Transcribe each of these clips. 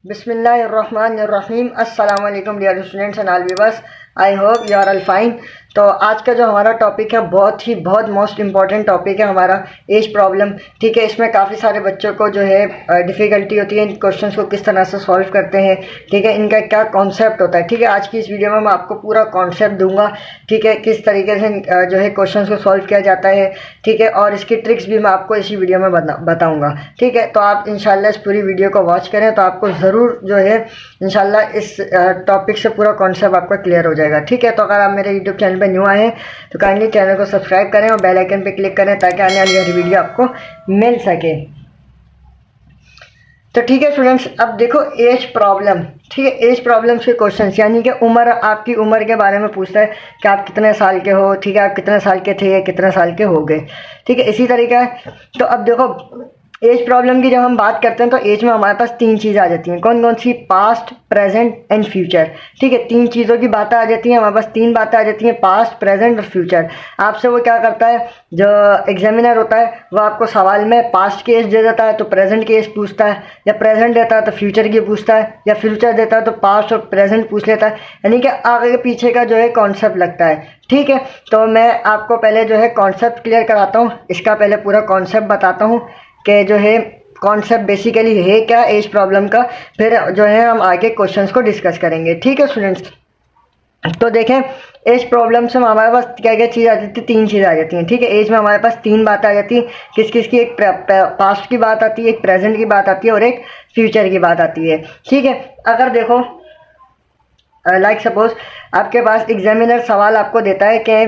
बिस्मिल्लाहिर्रहमानिर्रहीम। अस्सलाम वालेकुम dear students and all viewers, I hope you are all fine. तो आज का जो हमारा टॉपिक है बहुत मोस्ट इम्पॉर्टेंट टॉपिक है हमारा एज प्रॉब्लम। ठीक है, इसमें काफ़ी सारे बच्चों को जो है डिफ़िकल्टी होती है इन क्वेश्चंस को किस तरह से सॉल्व करते हैं। ठीक है, इनका क्या कॉन्सेप्ट होता है। ठीक है, आज की इस वीडियो में मैं आपको पूरा कॉन्सेप्ट दूंगा। ठीक है, किस तरीके से जो है क्वेश्चन को सॉल्व किया जाता है। ठीक है, और इसकी ट्रिक्स भी मैं आपको इसी वीडियो में बताऊँगा। ठीक है, तो आप इंशाल्लाह इस पूरी वीडियो को वॉच करें तो आपको ज़रूर जो है इंशाल्लाह इस टॉपिक से पूरा कॉन्सेप्ट आपका क्लियर हो जाएगा। ठीक है, तो अगर आप मेरे यूट्यूब चैनल पे न्यू आए हैं तो काइंडली चैनल को सब्सक्राइब करें और बेल आइकन पे क्लिक करें ताकि आने वाली हर वीडियो आपको मिल सके। तो ठीक है स्टूडेंट्स, अब देखो एज प्रॉब्लम। ठीक है, एज प्रॉब्लम के क्वेश्चंस यानी कि उम्र, आपकी उम्र के बारे में पूछता है कि आप कितने साल के हो। ठीक है, आप कितने साल के थे या कितने साल के हो गए। ठीक है, इसी तरीका है। तो अब देखो एज प्रॉब्लम की जब हम बात करते हैं तो एज में हमारे पास तीन चीज़ आ जाती हैं। कौन कौन सी? Past, present and future. ठीक है, तीन चीज़ों की बातें आ जाती हैं हमारे पास, तीन बातें आ जाती हैं, पास्ट, प्रेजेंट और फ्यूचर। आपसे वो क्या करता है, जो एग्जामिनर होता है वो आपको सवाल में पास्ट की एज दे देता है तो प्रेजेंट की एज पूछता है, या प्रेजेंट देता है तो फ्यूचर की पूछता है, या फ्यूचर देता है तो पास्ट और प्रेजेंट पूछ लेता है। यानी कि आगे पीछे का जो है कॉन्सेप्ट लगता है। ठीक है, तो मैं आपको पहले जो है कॉन्सेप्ट क्लियर कराता हूँ, इसका पहले पूरा कॉन्सेप्ट बताता हूँ कि जो है कॉन्सेप्ट बेसिकली है क्या एज प्रॉब्लम का। फिर जो है हम आगे क्वेश्चंस को डिस्कस करेंगे। ठीक है स्टूडेंट्स, तो देखें एज प्रॉब्लम से हमारे पास क्या क्या चीज़ आ जाती है, तीन चीज़ आ जाती हैं। ठीक है, एज में हमारे पास तीन बातें आ जाती हैं। किस किस की? एक पास्ट की बात आती है, एक प्रेजेंट की बात आती है और एक फ्यूचर की बात आती है। ठीक है, अगर देखो लाइक सपोज आपके पास एग्जामिनर सवाल आपको देता है कि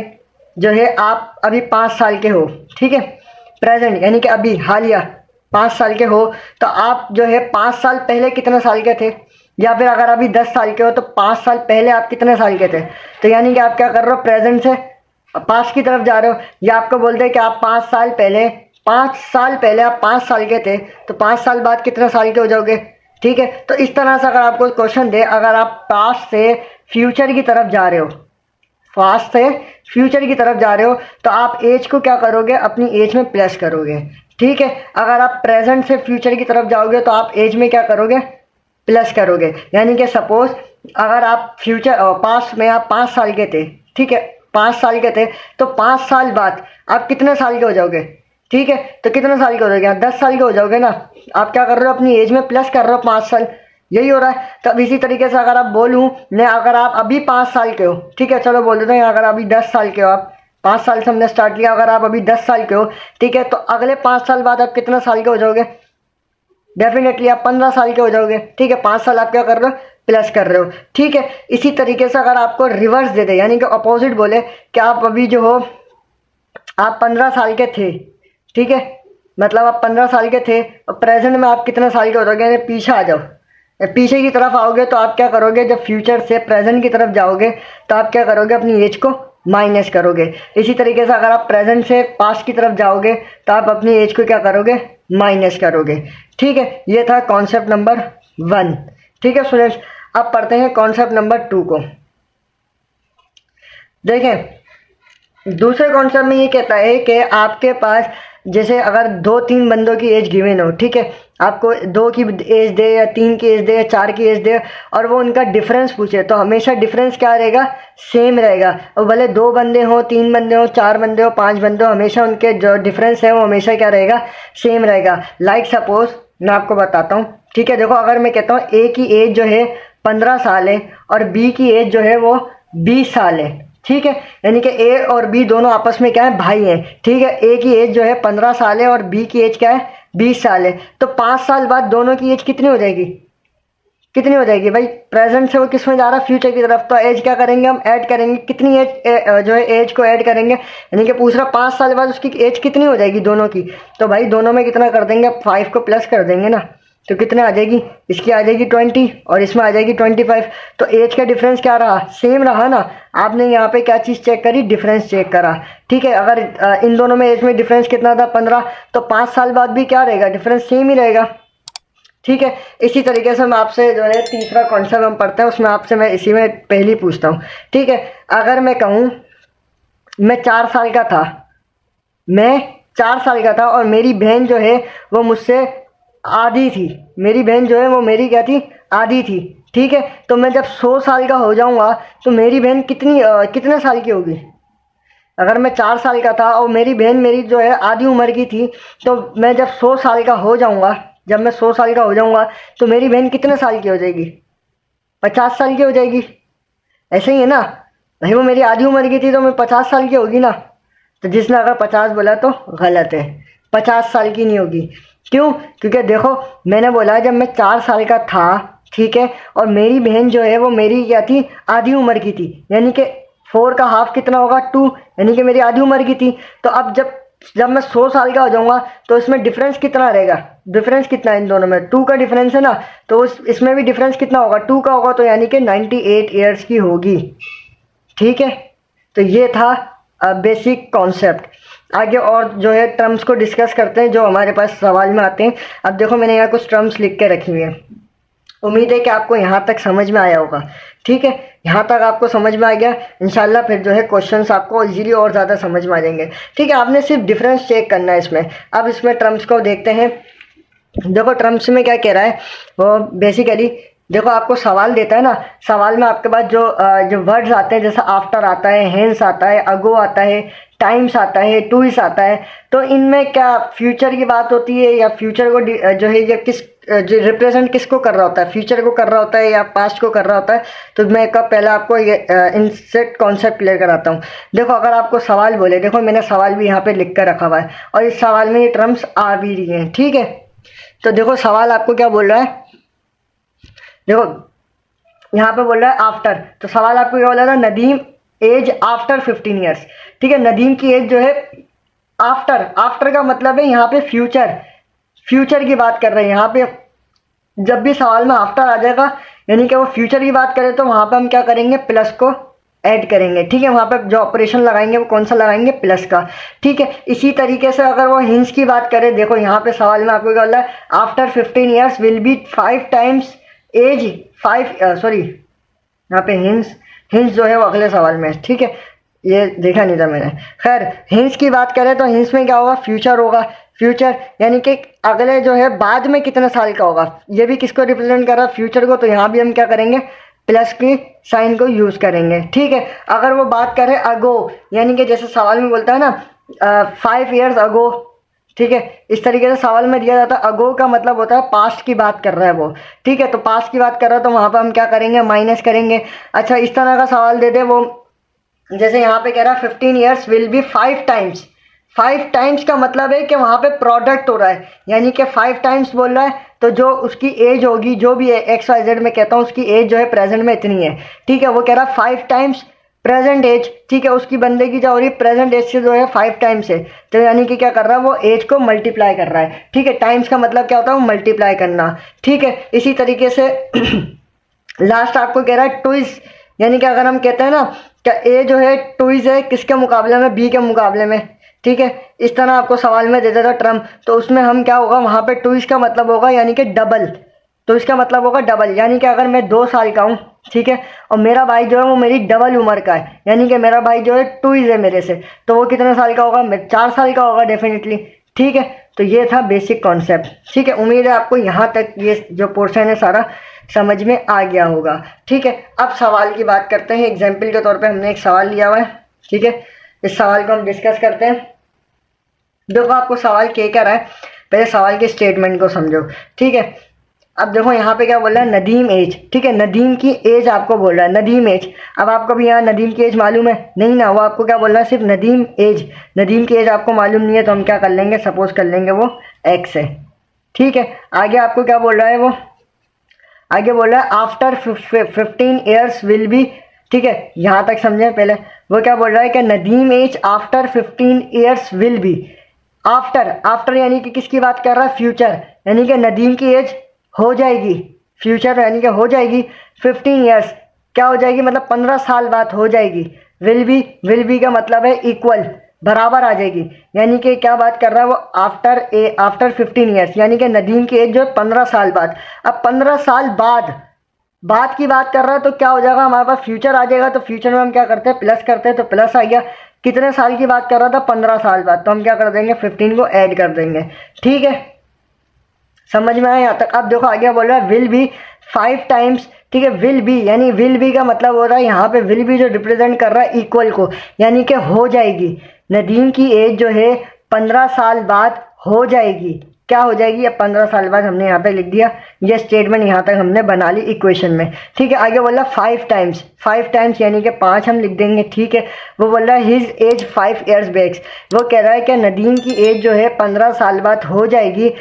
जो है आप अभी 5 साल के हो। ठीक है, प्रेजेंट यानी कि अभी हालिया 5 साल के हो, तो आप जो है 5 साल पहले कितने साल के थे, या फिर अगर अभी 10 साल के हो तो 5 साल पहले आप कितने साल के थे। तो यानी कि आप क्या कर रहे हो, प्रेजेंट से पास्ट की तरफ जा रहे हो। या आपको बोलते हैं कि आप 5 साल पहले आप 5 साल के थे तो 5 साल बाद कितने साल के हो जाओगे। ठीक है, तो इस तरह से अगर आपको क्वेश्चन दे, अगर आप पास्ट से फ्यूचर की तरफ जा रहे हो, पास्ट से फ्यूचर की तरफ जा रहे हो तो आप एज को क्या करोगे, अपनी एज में प्लस करोगे। ठीक है, अगर आप प्रेजेंट से फ्यूचर की तरफ जाओगे तो आप एज में क्या करोगे, प्लस करोगे। यानी कि सपोज अगर आप पास्ट में आप 5 साल के थे। ठीक है, 5 साल के थे तो 5 साल बाद आप कितने साल के हो जाओगे। ठीक है, तो कितने साल के हो जाओगे, 10 साल के हो जाओगे ना। आप क्या कर रहे हो, अपनी एज में प्लस कर रहे हो 5 साल, यही हो रहा है। तब इसी तरीके से अगर आप बोलूँ मैं, अगर आप अभी 5 साल के हो, ठीक है चलो बोल देते हैं, अगर अभी 10 साल के हो, आप 5 साल से हमने स्टार्ट किया, अगर आप अभी 10 साल के हो, ठीक है, तो अगले 5 साल बाद आप कितने साल के हो जाओगे, डेफिनेटली आप 15 साल के हो जाओगे। ठीक है, 5 साल आप क्या कर रहे हो, प्लस कर रहे हो। ठीक है, इसी तरीके से अगर आपको रिवर्स दे दे, यानी कि अपोजिट बोले कि आप अभी जो हो आप 15 साल के थे। ठीक है, मतलब आप 15 साल के थे और प्रेजेंट में आप कितने साल के हो जाओगे, यानी पीछे आ जाओ, पीछे की तरफ आओगे तो आप क्या करोगे, जब फ्यूचर से प्रेजेंट की तरफ जाओगे तो आप क्या करोगे, अपनी एज को माइनस करोगे। इसी तरीके से अगर आप प्रेजेंट से पास्ट की तरफ जाओगे तो आप अपनी एज को क्या करोगे, माइनस करोगे। ठीक है, ये था कॉन्सेप्ट नंबर 1। ठीक है स्टूडेंट्स, अब पढ़ते हैं कॉन्सेप्ट नंबर 2 को। देखें दूसरे कॉन्सेप्ट में ये कहता है कि आपके पास जैसे अगर 2-3 बंदों की एज गिवन हो। ठीक है, आपको 2 की एज दे या 3 की एज दे या 4 की एज दे और वो उनका डिफरेंस पूछे, तो हमेशा डिफरेंस क्या रहेगा, सेम रहेगा। और भले 2 बंदे हो, 3 बंदे हो, 4 बंदे हो, 5 बंदे हो, हमेशा उनके जो डिफरेंस है वो हमेशा क्या रहेगा, सेम रहेगा। लाइक सपोज मैं आपको बताता हूँ। ठीक है, देखो अगर मैं कहता हूँ ए की एज जो है 15 साल है और बी की एज जो है वो 20 साल है। ठीक है, यानी कि ए और बी दोनों आपस में क्या है, भाई हैं। ठीक है, ए की एज जो है 15 साल है और बी की एज क्या है, 20 साल है। तो 5 साल बाद दोनों की एज कितनी हो जाएगी, कितनी हो जाएगी भाई, प्रेजेंट से वो किस में जा रहा है, फ्यूचर की तरफ। तो एज क्या करेंगे, हम ऐड करेंगे, कितनी एज जो है एज को ऐड करेंगे, यानी कि पूछ रहा 5 साल बाद उसकी एज कितनी हो जाएगी दोनों की। तो भाई दोनों में कितना कर देंगे, 5 को प्लस कर देंगे ना, तो कितने आ जाएगी, इसकी आ जाएगी 20 और इसमें आ जाएगी 25। तो एज का डिफरेंस क्या रहा, सेम रहा ना। आपने यहाँ पे क्या चीज़ चेक करी, डिफरेंस चेक करा। ठीक है, अगर इन दोनों में एज में डिफरेंस कितना था, 15, तो 5 साल बाद भी क्या रहेगा, डिफरेंस सेम ही रहेगा। ठीक है, इसी तरीके से मैं आपसे जो है तीसरा कॉन्सेप्ट हम पढ़ते हैं, उसमें आपसे मैं इसी में पहली पूछता हूँ। ठीक है, अगर मैं कहूँ मैं 4 साल का था, मैं 4 साल का था और मेरी बहन जो है वो मुझसे आधी थी, मेरी बहन जो है वो मेरी क्या थी, आधी थी, ठीक है। तो मैं जब 100 साल का हो जाऊंगा तो मेरी बहन कितने साल की होगी? अगर मैं 4 साल का था और मेरी बहन मेरी जो है आधी उम्र की थी, तो मैं जब 100 साल का हो जाऊंगा, जब मैं 100 साल का हो जाऊंगा तो मेरी बहन कितने साल की हो जाएगी? 50 साल की हो जाएगी। ऐसे ही है ना भाई, वो मेरी आधी उम्र की थी तो मैं 50 साल की होगी ना। तो जिसने अगर 50 बोला तो गलत है, 50 साल की नहीं होगी। क्यों? क्योंकि देखो, मैंने बोला जब मैं 4 साल का था, ठीक है, और मेरी बहन जो है वो मेरी क्या थी, आधी उम्र की थी, यानी कि 4 का हाफ कितना होगा, 2, यानी कि मेरी आधी उम्र की थी। तो अब जब जब मैं 100 साल का हो जाऊंगा तो इसमें डिफरेंस कितना रहेगा? डिफरेंस कितना है इन दोनों में? 2 का डिफरेंस है ना, तो इसमें भी डिफरेंस कितना होगा? 2 का होगा, तो यानी कि 98 ईयर्स की होगी, ठीक है। तो ये था बेसिक कॉन्सेप्ट। आगे और जो है टर्म्स को डिस्कस करते हैं जो हमारे पास सवाल में आते हैं। अब देखो, मैंने यहाँ कुछ टर्म्स लिख के रखी हुई है। उम्मीद है कि आपको यहाँ तक समझ में आया होगा, ठीक है। यहाँ तक आपको समझ में आ गया, इंशाल्लाह फिर जो है क्वेश्चंस आपको इजीली और ज़्यादा समझ में आ जाएंगे, ठीक है। आपने सिर्फ डिफरेंस चेक करना है इसमें। अब इसमें टर्म्स को देखते हैं। देखो, टर्म्स में क्या कह रहा है वो बेसिकली, देखो आपको सवाल देता है ना, सवाल में आपके पास जो वर्ड्स आते हैं, जैसे आफ्टर आता है, हेंस आता है, अगो आता है, टाइम्स आता है, टूइस आता है, तो इनमें क्या फ्यूचर की बात होती है या फ्यूचर को जो है ये जो रिप्रेजेंट किसको कर रहा होता है, फ्यूचर को कर रहा होता है या पास्ट को कर रहा होता है? तो मैं कब पहले आपको ये इनसेट कॉन्सेप्ट क्लियर कराता हूँ। देखो, अगर आपको सवाल बोले, देखो मैंने सवाल भी यहाँ पे लिख कर रखा हुआ है और इस सवाल में ये टर्म्स आ भी रही हैं, ठीक है। तो देखो सवाल आपको क्या बोल रहा है, देखो यहाँ पे बोल रहा है आफ्टर, तो सवाल आपको क्या बोल रहा था, नदीम एज आफ्टर 15 ईयर्स, ठीक है। नदीम की एज जो है आफ्टर, आफ्टर का मतलब है यहाँ पे फ्यूचर, फ्यूचर की बात कर रहे हैं यहाँ पे। जब भी सवाल में आफ्टर आ जाएगा यानी कि वो फ्यूचर की बात करें, तो वहाँ पे हम क्या करेंगे, प्लस को ऐड करेंगे, ठीक है। वहाँ पे जो ऑपरेशन लगाएंगे वो कौन सा लगाएंगे, प्लस का, ठीक है। इसी तरीके से अगर वो हिंस की बात करें, देखो यहाँ पे सवाल में आपको क्या बोला है, after 15 years will be 5 times age 5, sorry यहाँ पे हिंस, हिंस जो है वो अगले सवाल में, ठीक है, ये देखा नहीं था मैंने। खैर, हिंस की बात करें तो हिंस में क्या होगा, फ्यूचर होगा। फ्यूचर यानी कि अगले जो है बाद में कितने साल का होगा, ये भी किसको रिप्रेजेंट कर रहा है, फ्यूचर को। तो यहाँ भी हम क्या करेंगे, प्लस की साइन को यूज करेंगे, ठीक है। अगर वो बात करें अगो, यानी कि जैसे सवाल में बोलता है ना 5 ईयर्स अगो, ठीक है, इस तरीके से सवाल में दिया जाता है। अगो का मतलब होता है पास्ट की बात कर रहा है वो, ठीक है। तो पास्ट की बात कर रहा है तो वहाँ पर हम क्या करेंगे, माइनस करेंगे। अच्छा, इस तरह का सवाल दे दे वो, जैसे यहाँ पे कह रहा है 15 years will be 5 times, 5 times का मतलब है कि वहाँ पे प्रोडक्ट हो रहा है, यानी कि 5 टाइम्स बोल रहा है, तो जो उसकी एज होगी, जो भी एक्स वाई जेड में कहता हूँ, उसकी एज जो है प्रेजेंट में इतनी है, ठीक है। वो कह रहा है 5 टाइम्स प्रेजेंट एज, ठीक है। उसकी बंदे की जो हो रही प्रेजेंट एज से जो है 5 टाइम्स है, तो यानी कि क्या कर रहा है, वो एज को मल्टीप्लाई कर रहा है, ठीक है। टाइम्स का मतलब क्या होता है, वो मल्टीप्लाई करना, ठीक है। इसी तरीके से लास्ट आपको कह रहा है ट्विज, यानी कि अगर हम कहते हैं ना क्या ए जो है ट्विज है किसके मुकाबले में, बी के मुकाबले में, ठीक है। इस तरह आपको सवाल में दे देता टर्म, तो उसमें हम क्या होगा, वहाँ पे ट्विज का मतलब होगा यानी कि डबल, तो इसका मतलब होगा डबल, यानी कि अगर मैं 2 साल का हूँ, ठीक है, और मेरा भाई जो है वो मेरी डबल उम्र का है, यानी कि मेरा भाई जो है ट्विज है मेरे से, तो वो कितने साल का होगा, 4 साल का होगा डेफिनेटली, ठीक है। तो ये था बेसिक कॉन्सेप्ट, ठीक है। उम्मीद है आपको यहाँ तक ये जो पोर्शन है सारा समझ में आ गया होगा, ठीक है। अब सवाल की बात करते हैं। एग्जाम्पल के तौर पे हमने एक सवाल लिया हुआ है, ठीक है। इस सवाल को हम डिस्कस करते हैं। देखो आपको सवाल क्या कह रहा है, पहले सवाल के स्टेटमेंट को समझो, ठीक है। अब देखो यहाँ पे क्या बोल रहा है, नदीम एज, ठीक है, नदीम की एज आपको बोल रहा है, नदीम एज। अब आपको भी यहाँ नदीम की एज मालूम है नहीं ना, वो आपको क्या बोल रहा है, सिर्फ नदीम एज, नदीम की एज आपको मालूम नहीं है, तो हम क्या कर लेंगे, सपोज कर लेंगे वो एक्स है, ठीक है। आगे आपको क्या बोल रहा है, वो आगे बोल रहा है आफ्टर 15 ईयर्स विल बी, ठीक है, यहाँ तक समझे पहले। वो क्या बोल रहा है कि Nadeem age after 15 years will be, after, after यानी कि किसकी बात कर रहा है, फ्यूचर, यानी कि नदीम की एज हो जाएगी, फ्यूचर यानी कि हो जाएगी 15 ईयर्स, क्या हो जाएगी, मतलब 15 साल बाद हो जाएगी। विल बी का मतलब है इक्वल, बराबर आ जाएगी, यानी कि क्या बात कर रहा है वो, आफ्टर 15 ईयर्स, यानी कि नदीम की एज जो है 15 साल बाद। अब 15 साल बाद की बात कर रहा है, तो क्या हो जाएगा, हमारे पास फ्यूचर आ जाएगा, तो फ्यूचर में हम क्या करते हैं, प्लस करते हैं, तो प्लस आ गया। कितने साल की बात कर रहा था, 15 साल बाद, तो हम क्या कर देंगे, 15 को ऐड कर देंगे, ठीक है। समझ में आया यहाँ तक? अब देखो आगे बोल रहा है विल बी 5 टाइम्स, ठीक है। विल बी यानी विल बी का मतलब हो रहा है यहाँ पे विल बी जो रिप्रेजेंट कर रहा है इक्वल को, यानी कि हो जाएगी। नदीम की एज जो है 15 साल बाद हो जाएगी। क्या हो जाएगी? अब 15 साल बाद हमने यहाँ पे लिख दिया, ये स्टेटमेंट यहाँ तक हमने बना ली इक्वेशन में, ठीक है। आगे बोला 5 टाइम्स, 5 टाइम्स यानी कि 5 हम लिख देंगे, ठीक है। वो बोल रहा है हिज एज 5 ईयर्स बैक, वो कह रहा है कि नदीम की एज जो है 15 साल बाद हो जाएगी।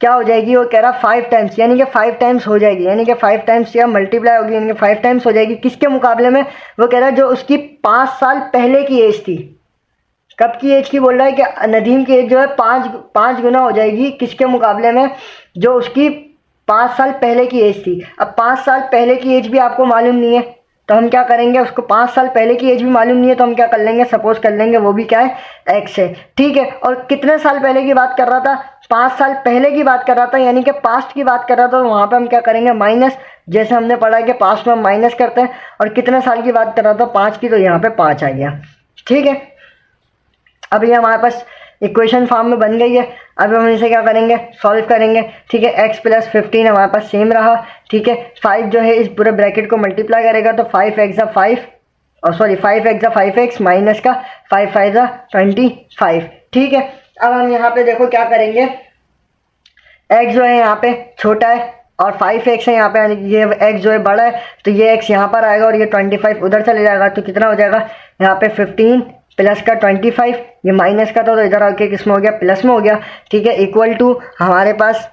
क्या हो जाएगी? वो कह रहा 5 टाइम्स, यानी कि 5 टाइम्स हो जाएगी, यानी कि 5 टाइम्स या मल्टीप्लाई होगी, यानी कि 5 टाइम्स हो जाएगी। किसके मुकाबले में? वो कह रहा है जो उसकी 5 साल पहले की एज थी। कब की एज की बोल रहा है कि नदीम की एज जो है 5 गुना हो जाएगी। किसके मुकाबले में? जो उसकी 5 साल पहले की एज थी। अब 5 साल पहले की एज भी आपको मालूम नहीं है, तो हम क्या करेंगे? उसको 5 साल पहले की एज भी मालूम नहीं है, तो हम क्या कर लेंगे? सपोज कर लेंगे वो भी क्या है? एक्स है, ठीक है। और कितने साल पहले की बात कर रहा था? 5 साल पहले की बात कर रहा था, यानी कि पास्ट की बात कर रहा था, तो वहाँ पर हम क्या करेंगे? माइनस, जैसे हमने पढ़ा है कि पास्ट में हम माइनस करते हैं। और कितने साल की बात कर रहा था? 5 की, तो यहाँ पे 5 आ गया, ठीक है। अब ये हमारे पास इक्वेशन फॉर्म में बन गई है। अब हम इसे क्या करेंगे? सॉल्व करेंगे, ठीक है। x + 15 हमारे पास सेम रहा, ठीक है। 5 जो है इस पूरे ब्रैकेट को मल्टीप्लाई करेगा तो 5x = 5, और सॉरी 5x = 5x माइनस का 5 5 = 25, ठीक है। अब हम यहाँ पे देखो क्या करेंगे, x जो है यहाँ पे छोटा है और 5x है यहाँ पे, यानी ये x जो है बड़ा है, तो ये x यहाँ पर आएगा और ये 25 उधर चले जाएगा, तो कितना हो जाएगा? यहाँ पे 15 प्लस का 25, ये माइनस का था तो इधर आके किस में हो गया? प्लस में हो गया, ठीक है। इक्वल टू हमारे पास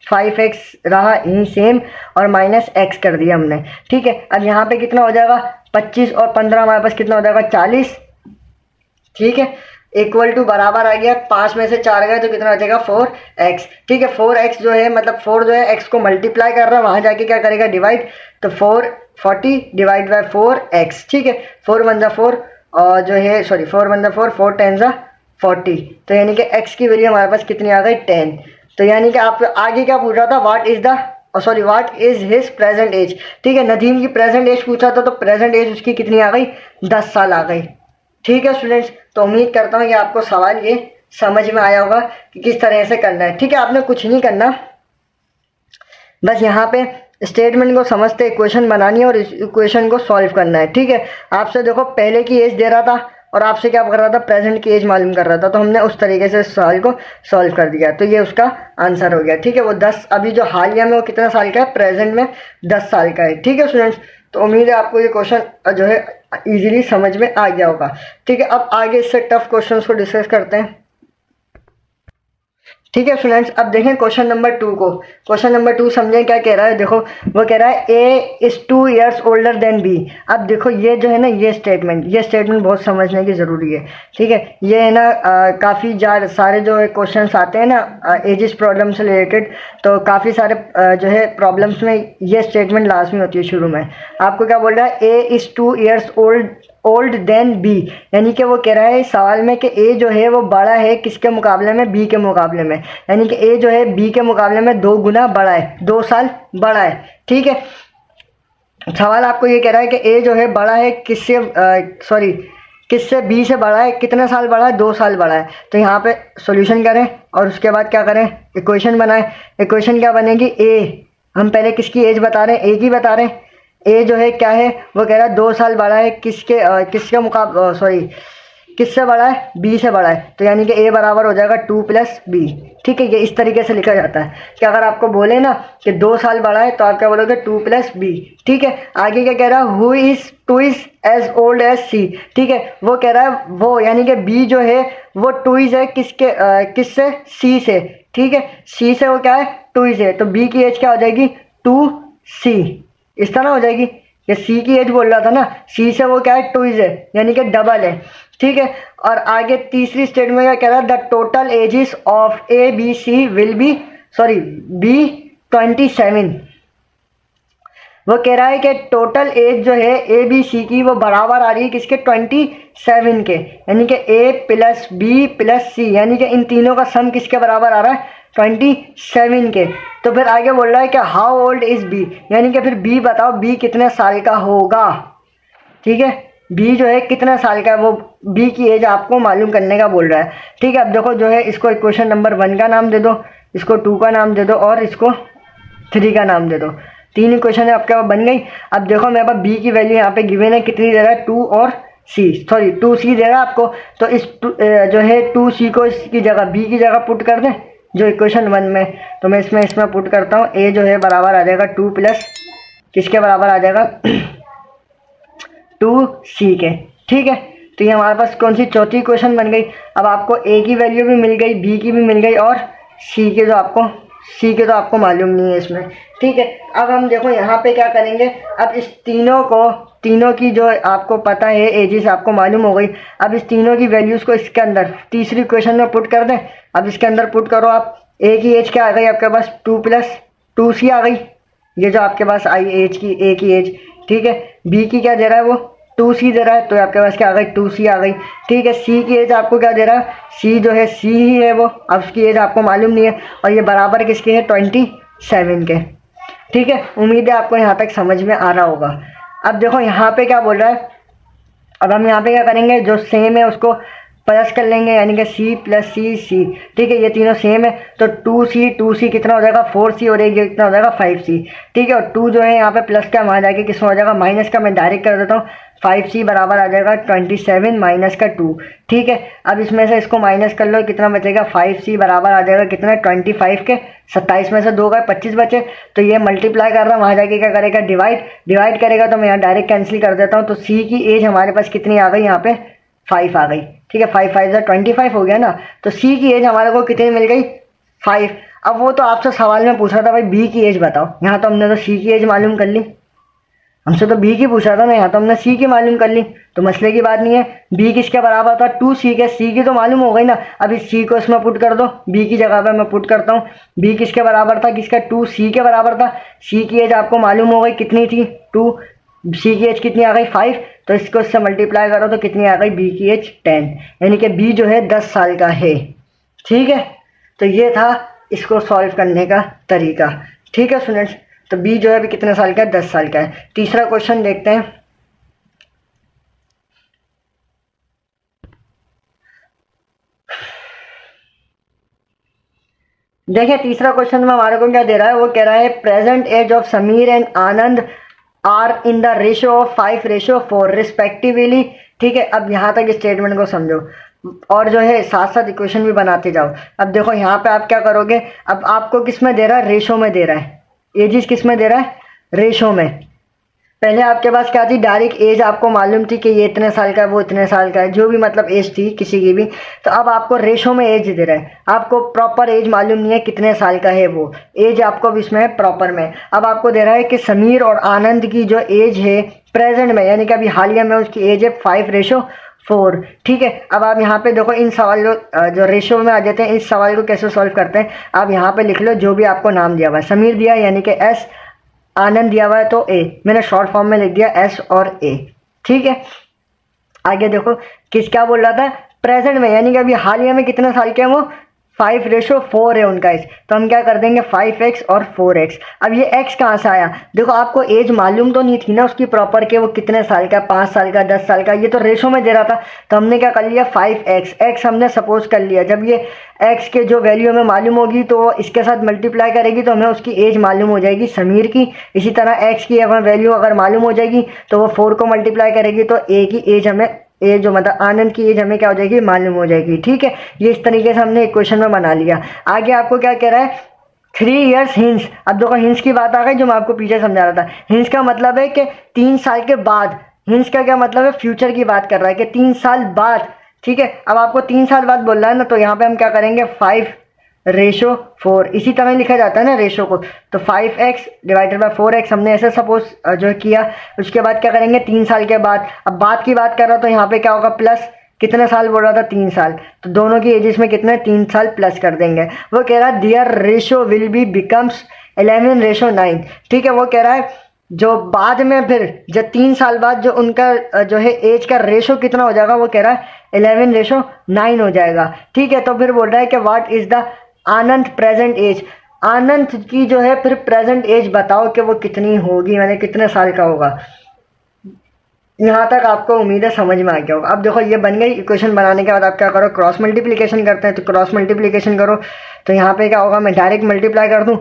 5x रहा यही सेम, और माइनस x कर दिया हमने, ठीक है। अब यहाँ पे कितना हो जाएगा? 25 और 15 हमारे पास कितना हो जाएगा? 40, ठीक है। इक्वल टू बराबर आ गया, 5 में से 4 गए तो कितना हो जाएगा? 4x, ठीक है। 4x जो है मतलब 4 जो है x को मल्टीप्लाई कर रहा है, वहाँ जाके क्या करेगा? डिवाइड, तो 440 डिवाइड बाय 4x, ठीक है। 4 × 1 = 4 और जो है सॉरी 4 × 1 = 4, 4 × 10 = 40, तो यानी कि x की वैल्यू हमारे पास कितनी आ गई? 10। तो यानी कि आप आगे क्या पूछ रहा था? What is his present age, ठीक है। नदीम की प्रेजेंट एज पूछा था, तो प्रेजेंट एज उसकी कितनी आ गई? 10 साल आ गई, ठीक है स्टूडेंट्स। तो उम्मीद करता हूँ कि आपको सवाल ये समझ में आया होगा कि किस तरह से करना है, ठीक है। आपने कुछ नहीं करना, बस यहाँ पे स्टेटमेंट को समझते इक्वेशन बनानी है और इस इक्वेशन को सॉल्व करना है, ठीक है। आपसे देखो पहले की एज दे रहा था और आपसे क्या कर रहा था? प्रेजेंट की एज मालूम कर रहा था, तो हमने उस तरीके से सवाल को सॉल्व कर दिया, तो ये उसका आंसर हो गया, ठीक है। वो 10 अभी जो हालिया में वो कितना साल का है? प्रेजेंट में 10 साल का है, ठीक है स्टूडेंट्स। तो उम्मीद है आपको ये क्वेश्चन जो है इजीली समझ में आ गया होगा, ठीक है। अब आगे इससे टफ क्वेश्चंस को डिस्कस करते हैं, ठीक है स्टूडेंट्स। अब देखें क्वेश्चन नंबर 2 को। क्वेश्चन नंबर 2 समझें क्या कह रहा है। देखो वो कह रहा है A is 2 years older than B। अब देखो ये जो है ना ये स्टेटमेंट बहुत समझने की ज़रूरी है, ठीक है। ये है ना काफ़ी सारे जो क्वेश्चंस आते हैं ना एजिस प्रॉब्लम से रिलेटेड, तो काफ़ी सारे जो है प्रॉब्लम्स में ये स्टेटमेंट लाजमी होती है शुरू में। आपको क्या बोल रहा है? A is 2 years old then B, यानी कि वो कह रहा है सवाल में कि ए जो है वो बड़ा है किसके मुकाबले में? बी के मुकाबले में, यानी कि ए जो है बी के मुकाबले में 2 गुना बड़ा है, 2 साल बड़ा है, ठीक है। सवाल आपको ये कह रहा है कि ए जो है बड़ा है किससे? बी से बड़ा है। कितने साल बड़ा है? 2 साल बड़ा है। तो यहाँ पे सॉल्यूशन करें और उसके बाद क्या करें? इक्वेशन बनाएं। इक्वेशन क्या बनेगी? ए, हम पहले किसकी एज बता रहे हैं? ए की बता रहे हैं। ए जो है क्या है? वो कह रहा है 2 साल बड़ा है किसके मुकाबले किससे बड़ा है? बी से बड़ा है। तो यानी कि ए बराबर हो जाएगा 2 + b, ठीक है। ये इस तरीके से लिखा जाता है कि अगर आपको बोले ना कि 2 साल बड़ा है तो आप क्या बोलोगे? 2 + b, ठीक है। आगे क्या कह रहा है? Who is twice as old as C, ठीक है। वो कह रहा है वो, यानी कि बी जो है वो ट्विस है किससे? सी से, ठीक है। सी से वो क्या है? ट्विस है। तो बी की एज क्या हो जाएगी? 2c, इस तरह हो जाएगी। ये सी की एज बोल रहा था ना, सी से वो क्या है? ट्विस है, यानी कि डबल है, ठीक है। और आगे तीसरी स्टेटमेंट क्या कह रहा है? The total ages of A B C will be be 27। वो कह रहा है कि टोटल एज जो है ए बी सी की वो बराबर आ रही है किसके? 27 के, यानी कि ए प्लस बी प्लस सी, यानी कि इन तीनों का सम किसके बराबर आ रहा है? 27 के। तो फिर आगे बोल रहा है कि हाउ ओल्ड इज बी, यानी कि फिर बी बताओ बी कितने साल का होगा, ठीक है। बी जो है कितने साल का है, वो बी की एज आपको मालूम करने का बोल रहा है, ठीक है। अब देखो जो है इसको इक्वेशन नंबर 1 का नाम दे दो, इसको 2 का नाम दे दो और इसको 3 का नाम दे दो। 3 इक्वेशन आपके पास बन गई। अब देखो मेरे पास बी की वैल्यू यहाँ पे गिवन है, कितनी दे रहा है 2 और सी, सॉरी 2c दे रहा है आपको। तो इस जो है 2c को इसकी जगह बी की जगह पुट कर दें जो इक्वेशन 1 में। तो मैं इसमें पुट करता हूँ, ए जो है बराबर आ जाएगा 2 प्लस किसके बराबर आ जाएगा 2c के। ठीक है, तो ये हमारे पास कौन सी चौथी इक्वेशन बन गई। अब आपको ए की वैल्यू भी मिल गई, बी की भी मिल गई और सी के तो आपको मालूम नहीं है इसमें। ठीक है, अब हम देखो यहाँ पे क्या करेंगे। अब इस तीनों की जो आपको पता है एजेस आपको मालूम हो गई। अब इस तीनों की वैल्यूज़ को इसके अंदर तीसरी इक्वेशन में पुट कर दें। अब इसके अंदर पुट करो आप, ए की एज क्या आ गई आपके पास 2 प्लस 2c आ गई, ये जो आपके पास आई एज की ए की एज। ठीक है, बी की क्या दे रहा है वो 2c दे रहा है, तो आपके पास क्या आ गई 2c आ गई। ठीक है, सी की एज आपको क्या दे रहा है, सी जो है सी ही है वो, अब उसकी एज आपको मालूम नहीं है। और ये बराबर किसके है 27 के। ठीक है, उम्मीद है आपको यहाँ तक समझ में आ रहा होगा। अब देखो यहाँ पे क्या बोल रहा है, अब हम यहाँ पे क्या करेंगे, जो सेम है उसको प्लस कर लेंगे, यानी कि सी प्लस सी सी। ठीक है, ये तीनों सेम है तो 2c कितना हो जाएगा 4c और एक ये कितना हो जाएगा 5c। ठीक है, और 2 जो है यहाँ पे प्लस का वहाँ जाके किसमें हो जाएगा माइनस का, मैं डायरेक्ट कर देता हूँ 5c बराबर आ जाएगा 27 माइनस का 2। ठीक है, अब इसमें से इसको माइनस कर लो, कितना बचेगा 5c बराबर आ जाएगा कितना 25 के, 27 में से 2 गए 25 बचे। तो ये मल्टीप्लाई कर रहा है, वहाँ जाके क्या करेगा डिवाइड करेगा, तो मैं यहाँ डायरेक्ट कैंसिल कर देता हूँ। तो c की एज हमारे पास कितनी आ गई, यहाँ पे 5 आ गई। ठीक है, 5 5 25 हो गया ना, तो सी की एज हमारे को कितनी मिल गई 5। अब वो तो आपसे सवाल में पूछ रहा था भाई बी की एज बताओ, यहाँ तो हमने तो सी की एज मालूम कर ली, हमसे तो बी की पूछ रहा था ना, यहाँ तो हमने सी की मालूम कर ली, तो मसले की बात नहीं है। बी किसके बराबर था 2c के, सी की तो मालूम हो गई ना। अब इस सी को इसमें पुट कर दो, बी की जगह पे मैं पुट करता हूँ। बी किसके बराबर था, किसका 2c के बराबर था। सी की एज आपको मालूम हो गई कितनी थी 2, सी की एज कितनी आ गई 5, तो इसको इससे मल्टीप्लाई करो तो कितनी आ गई बी की एज 10, यानी कि बी जो है 10 साल का है। ठीक है, तो ये था इसको सॉल्व करने का तरीका। ठीक है स्टूडेंट्स, तो बी जो है अभी कितने साल का है 10 साल का है। तीसरा क्वेश्चन देखते हैं। देखिए तीसरा क्वेश्चन में हमारे को क्या दे रहा है, वो कह रहा है present age of Sameer and Anand are in the ratio of 5:4 respectively. ठीक है, अब यहाँ तक स्टेटमेंट को समझो और जो है साथ साथ इक्वेशन भी बनाते जाओ। अब देखो यहाँ पे आप क्या करोगे, अब आपको किस में दे रहा है, रेशो में दे रहा है, एजिस किस में दे रहा है रेशो में। पहले आपके पास क्या थी, डायरेक्ट एज आपको मालूम थी कि ये इतने साल का है वो इतने साल का है, जो भी मतलब एज थी किसी की भी। तो अब आपको रेशो में एज दे रहा है, आपको प्रॉपर एज मालूम नहीं है कितने साल का है वो एज, आपको अब इसमें है प्रॉपर में। अब आपको दे रहा है कि समीर और आनंद की जो एज है प्रेजेंट में, यानी कि अभी हालिया में उसकी एज है 5:4। ठीक है, अब आप यहाँ पे देखो इन सवाल जो रेशो में आ जाते हैं, इस सवाल को कैसे सॉल्व करते हैं आप यहाँ पे लिख लो जो भी आपको नाम दिया हुआ है। समीर दिया यानी कि एस, आनंद दिया हुआ है तो ए, मैंने शॉर्ट फॉर्म में लिख दिया एस और ए। ठीक है, आगे देखो क्या बोल रहा था प्रेजेंट में, यानी कि अभी हालिया में कितने साल के हैं वो 5:4 है उनका एज, तो हम क्या कर देंगे 5x और 4x। अब ये x कहाँ से आया, देखो आपको एज मालूम तो नहीं थी ना उसकी प्रॉपर के वो कितने साल का, 5 साल का 10 साल का, ये तो रेशो में दे रहा था, तो हमने क्या कर लिया 5x, x हमने सपोज कर लिया। जब ये x के जो वैल्यू हमें मालूम होगी तो वो इसके साथ मल्टीप्लाई करेगी तो हमें उसकी एज मालूम हो जाएगी समीर की। इसी तरह x की हमें वैल्यू अगर मालूम हो जाएगी तो वो 4 को मल्टीप्लाई करेगी तो a की एज हमें, ये जो मतलब आनंद की एज हमें क्या हो जाएगी मालूम हो जाएगी। ठीक है, ये इस तरीके से हमने इक्वेशन में बना लिया। आगे आपको क्या कह रहा है 3 years हिंस। अब देखो हिंस की बात आ गई जो मैं आपको पीछे समझा रहा था। हिंस का मतलब है कि 3 साल के बाद, हिंस का क्या मतलब है फ्यूचर की बात कर रहा है कि 3 साल बाद। ठीक है, अब आपको 3 साल बाद बोल रहा है ना, तो यहाँ पे हम क्या करेंगे 5:4, इसी तरह लिखा जाता है ना रेशो को, तो 5x डिवाइडेड बाय 4x हमने ऐसे सपोज जो किया। उसके बाद क्या करेंगे 3 साल के बाद, अब बाद की बात कर रहा तो यहाँ पे क्या होगा प्लस, कितने साल बोल रहा था 3 साल, तो दोनों की एजेस में कितने 3 साल प्लस कर देंगे। वो कह रहा है दियर रेशो विल बी बिकम्स 11:9। ठीक है, वो कह रहा है जो बाद में फिर जब 3 साल बाद जो उनका जो है एज का रेशो कितना हो जाएगा, वो कह रहा है 11:9 हो जाएगा। ठीक है, तो फिर बोल रहा है कि what is the Anand present age, Anand की जो है फिर प्रेजेंट एज बताओ कि वो कितनी होगी, मैंने कितने साल का होगा। यहाँ तक आपको उम्मीद है समझ में आ गया होगा। अब देखो ये बन गई। इक्वेशन बनाने के बाद आप क्या करो, क्रॉस मल्टीप्लिकेशन करते हैं, तो क्रॉस मल्टीप्लिकेशन करो। तो यहाँ पे क्या होगा, मैं डायरेक्ट मल्टीप्लाई कर दूँ।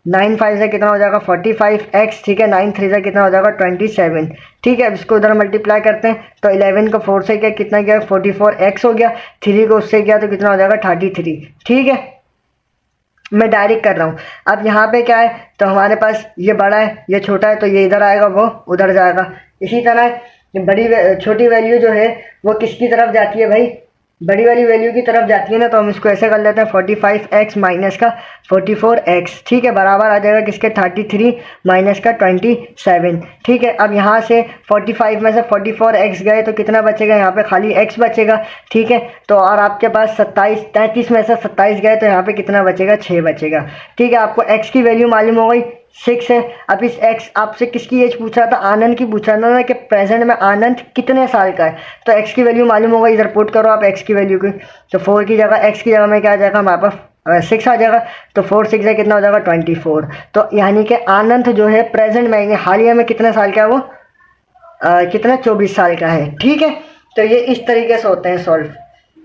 9 5 से कितना हो जाएगा 45x, ठीक है। 9 3 से कितना हो जाएगा 27, ठीक है। अब इसको उधर मल्टीप्लाई करते हैं, तो 11 को 4 से कितना गया 44x हो गया, 3 को उससे किया तो कितना हो जाएगा 33, ठीक है। मैं डायरेक्ट कर रहा हूँ। अब यहाँ पे क्या है, तो हमारे पास ये बड़ा है, ये छोटा है, तो ये इधर आएगा, वो उधर जाएगा। इसी तरह छोटी वैल्यू जो है वो किसकी तरफ जाती है भाई, बड़ी वाली वैल्यू की तरफ जाती है ना। तो हम इसको ऐसे कर लेते हैं 45x माइनस का 44x, ठीक है, बराबर आ जाएगा किसके 33 माइनस का 27, ठीक है। अब यहाँ से 45 में से 44x गए तो कितना बचेगा, यहाँ पे खाली x बचेगा, ठीक है। तो और आपके पास 33 में से 27 गए तो यहाँ पे कितना बचेगा 6 बचेगा, ठीक है। आपको x की वैल्यू मालूम हो गई 6 है। अब इस x आपसे किसकी एज पूछा था, आनंद की पूछा था ना कि प्रेजेंट में आनंद कितने साल का है। तो x की वैल्यू मालूम होगा, इधर पुट करो आप x की वैल्यू की। तो 4 की जगह x की जगह में क्या आ जाएगा, हमारे पास 6 आ जाएगा। तो 4 6 से कितना हो जाएगा 24। तो यानी कि आनंद जो है प्रेजेंट में हालिया में कितने साल का है वो, कितना 24 साल का है, ठीक है। तो ये इस तरीके से होते हैं सॉल्व।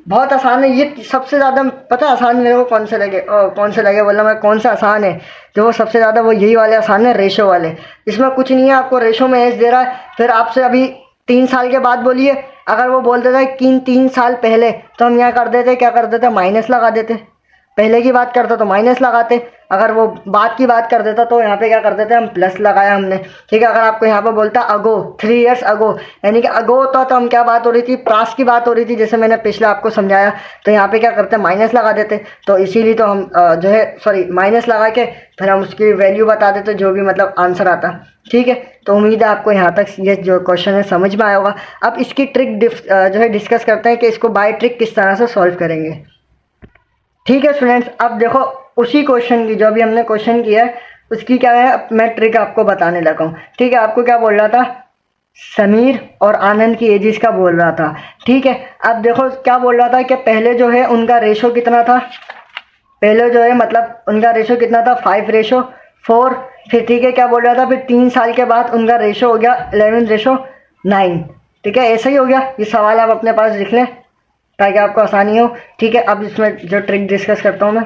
बहुत आसान है ये, सबसे ज़्यादा पता है आसान मेरे को कौन से लगे बोला मैं, कौन सा आसान है जो वो सबसे ज़्यादा, वो यही वाले आसान है, रेशो वाले। इसमें कुछ नहीं है, आपको रेशो में एज दे रहा है, फिर आपसे अभी 3 साल के बाद बोलिए। अगर वो बोल देता है कि 3 साल पहले, तो हम यहाँ कर देते, क्या कर देते, माइनस लगा देते। पहले की बात करता तो माइनस लगाते, अगर वो बाद की बात कर देता तो यहाँ पे क्या कर देते हम प्लस लगाया हमने, ठीक है। अगर आपको यहाँ पे बोलता अगो 3 इयर्स अगो, यानी कि अगो होता तो हम क्या बात हो रही थी, पास्ट की बात हो रही थी, जैसे मैंने पिछले आपको समझाया। तो यहाँ पे क्या करते माइनस लगा देते। तो इसीलिए तो हम जो है सॉरी माइनस लगा के फिर हम उसकी वैल्यू बता देते, जो भी मतलब आंसर आता, ठीक है। तो उम्मीद है आपको यहाँ तक ये जो क्वेश्चन है समझ में आया होगा। अब इसकी ट्रिक जो है डिस्कस करते हैं कि इसको बाय ट्रिक किस तरह से सॉल्व करेंगे, ठीक है स्टूडेंट्स। अब देखो उसी क्वेश्चन की, जो अभी हमने क्वेश्चन किया है उसकी क्या है, मैं ट्रिक आपको बताने लगा हूँ, ठीक है। आपको क्या बोल रहा था, समीर और आनंद की एजिस का बोल रहा था, ठीक है। अब देखो क्या बोल रहा था कि पहले जो है उनका रेशो कितना था, पहले जो है मतलब उनका रेशो कितना था 5:4, फिर ठीक है क्या बोल रहा था, फिर 3 साल के बाद उनका रेशो हो गया 11:9, ठीक है। ऐसा ही हो गया। ये सवाल आप अपने पास लिख लें ताकि आपको आसानी हो, ठीक है। अब इसमें जो ट्रिक डिस्कस करता हूँ मैं,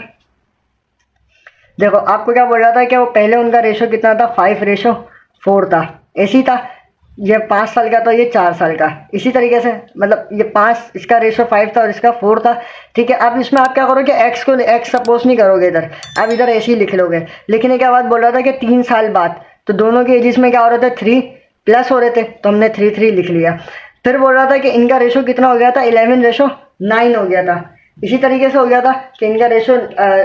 देखो आपको क्या बोल रहा था कि वो पहले उनका रेशो कितना था 5:4 था, ऐसी था। ये 5 साल का, तो ये 4 साल का, इसी तरीके से मतलब ये 5, इसका रेशो 5 था और इसका 4 था, ठीक है। अब इसमें आप क्या करोगे, एक्स को एक्स सपोज नहीं करोगे इधर, अब इधर ऐसे ही लिख लोगे। लिखने के बाद बोल रहा था कि 3 साल बाद, तो दोनों के एजिस में क्या हो रहे थे 3 प्लस हो रहे थे, तो हमने 3 लिख लिया। फिर बोल रहा था कि इनका रेशो कितना हो गया था 11:9 हो गया था, इसी तरीके से हो गया था कि इनका रेशो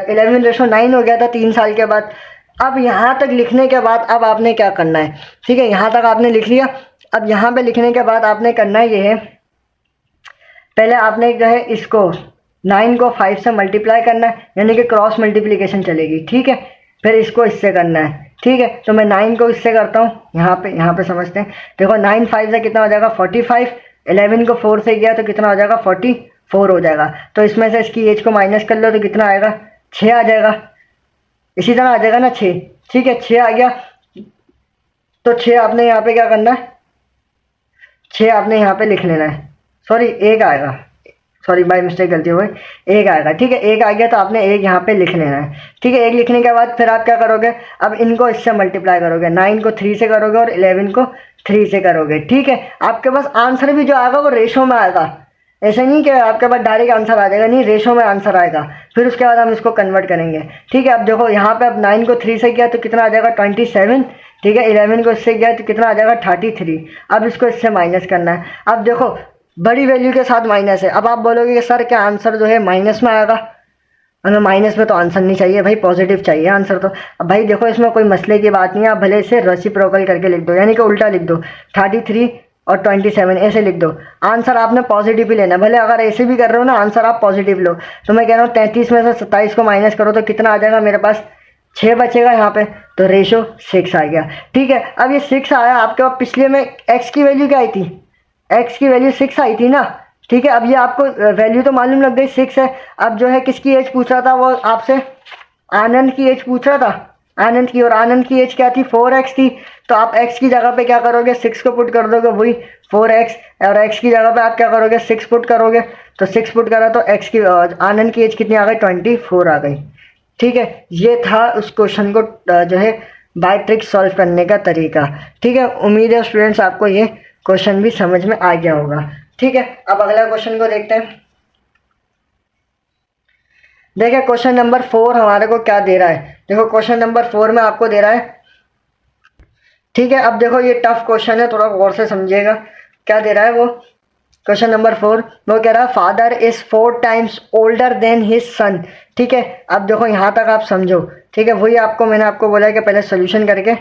11:9 हो गया था 3 साल के बाद। अब यहाँ तक लिखने के बाद अब आपने क्या करना है, ठीक है, यहाँ तक आपने लिख लिया। अब यहाँ पे लिखने के बाद आपने करना ये है, पहले आपने जो है इसको 9 को 5 से मल्टीप्लाई करना है, यानी कि क्रॉस मल्टीप्लिकेशन चलेगी, ठीक है। फिर इसको इससे करना है, ठीक है। तो मैं 9 को इससे करता हूँ, यहाँ पे समझते हैं। देखो 9 5 से कितना हो जाएगा 45, 11 को 4 से किया तो कितना हो जाएगा 44 हो जाएगा। तो इसमें से इसकी एज को माइनस कर लो तो कितना आएगा 6 आ जाएगा, इसी तरह आ जाएगा ना 6, ठीक है। 6 आ गया, तो 6 आपने यहाँ पे क्या करना है, 6 आपने यहाँ पे लिख लेना है, सॉरी 1 आएगा, सॉरी बाय मिस्टेक गलती हो गई, 1 आएगा, ठीक है। 1 आ गया तो आपने 1 यहाँ पे लिख लेना है, ठीक है। 1 लिखने के बाद फिर आप क्या करोगे, अब इनको इससे मल्टीप्लाई करोगे, 9 को 3 से करोगे और 11 को 3 से करोगे, ठीक है। आपके पास आंसर भी जो आएगा वो रेशो में आएगा, ऐसा नहीं कि आपके पास डायरेक्ट आंसर आ जाएगा, नहीं, रेशो में आंसर आएगा। फिर उसके बाद हम इसको कन्वर्ट करेंगे, ठीक है। अब देखो यहाँ पे अब 9 को 3 से किया तो कितना आ जाएगा 27, ठीक है। 11 को इससे किया तो कितना आ जाएगा 33। अब इसको इससे माइनस करना है। अब देखो बड़ी वैल्यू के साथ माइनस है। अब आप बोलोगे कि सर क्या आंसर जो है माइनस में आएगा, हमें माइनस में तो आंसर नहीं चाहिए भाई, पॉजिटिव चाहिए आंसर। तो अब भाई देखो इसमें कोई मसले की बात नहीं है, आप भले इसे रेसिप्रोकल करके लिख दो, यानी कि उल्टा लिख दो, 33 और 27 ऐसे लिख दो। आंसर आपने पॉजिटिव ही लेना, भले अगर ऐसे भी कर रहे हो ना आंसर आप पॉजिटिव लो। तो मैं कह रहा हूँ 33 में से 27 को माइनस करो तो कितना आ जाएगा, मेरे पास 6 बचेगा यहाँ पे, तो रेशो 6 आ गया, ठीक है। अब ये 6 आया, आपके पास पिछले में एक्स की वैल्यू क्या आई थी, एक्स की वैल्यू 6 आई थी ना, ठीक है। अब ये आपको वैल्यू तो मालूम लग गई 6 है। अब जो है किसकी एज पूछ रहा था वो आपसे, आनंद की एज पूछ रहा था, आनंद की, और आनंद की एज क्या थी 4x थी। तो आप x की जगह पे क्या करोगे 6 को पुट कर दोगे, वही 4x, और x की जगह पे आप क्या करोगे 6 पुट करोगे, तो 6 पुट करा तो x की आनंद की एज कितनी आ गई 24 आ गई। ठीक है, ये था उस क्वेश्चन को जो है बाय ट्रिक सॉल्व करने का तरीका। ठीक है, उम्मीद है स्टूडेंट्स आपको ये क्वेश्चन भी समझ में आ गया होगा। ठीक है, अब अगला क्वेश्चन को देखते हैं। देखिए क्वेश्चन नंबर 4 हमारे को क्या दे रहा है। देखो क्वेश्चन नंबर 4 में आपको दे रहा है, ठीक है, अब देखो ये टफ क्वेश्चन है, थोड़ा गौर से समझिएगा क्या दे रहा है वो। क्वेश्चन नंबर 4 वो कह रहा है father is 4 times older than his son. ठीक है, अब देखो यहाँ तक आप समझो। ठीक है, वही आपको मैंने आपको बोला है कि पहले सोल्यूशन करके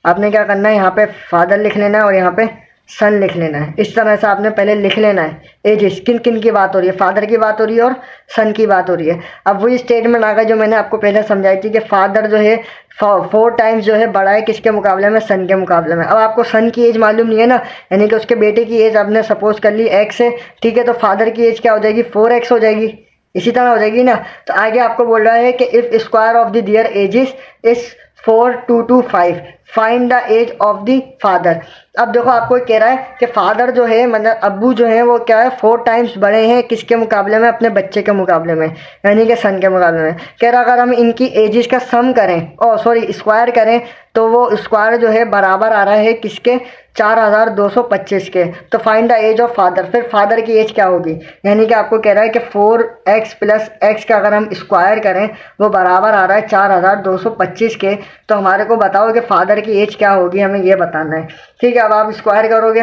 आपने क्या करना है, यहाँ पे फादर लिख लेना है और यहाँ पे सन लिख लेना है। इस तरह से आपने पहले लिख लेना है। एजेस किन किन की बात हो रही है, फादर की बात हो रही है और सन की बात हो रही है। अब वही स्टेटमेंट आ गया जो मैंने आपको पहले समझाई थी कि फादर जो है 4 टाइम्स जो है बड़ा है किसके मुकाबले में, सन के मुकाबले में। अब आपको सन की एज मालूम नहीं है ना, यानी कि उसके बेटे की एज आपने सपोज कर ली x है। ठीक है, तो फादर की एज क्या हो जाएगी 4x हो जाएगी, इसी तरह हो जाएगी ना। तो आगे आपको बोल रहा है कि if square of the their ages is 4 2 2 5 find the age of the father. अब देखो आपको कह रहा है कि फादर जो है मतलब अब्बू जो है वो क्या है 4 टाइम्स बड़े हैं किसके मुकाबले में, अपने बच्चे के मुकाबले में, यानी कि सन के मुकाबले में। कह रहा अगर हम इनकी एजेस का सम करें, ओ सॉरी स्क्वायर करें, तो वो स्क्वायर जो है बराबर आ रहा है किसके 4225 के। तो find the age of father, फिर फादर की एज क्या होगी, यानी कि आपको कह रहा है कि 4x प्लस x का अगर हम स्क्वायर करें वो बराबर आ रहा है 4225 के। तो हमारे को बताओ कि फादर की एज क्या होगी, हमें ये बताना है। ठीक है, अब आप स्क्वायर करोगे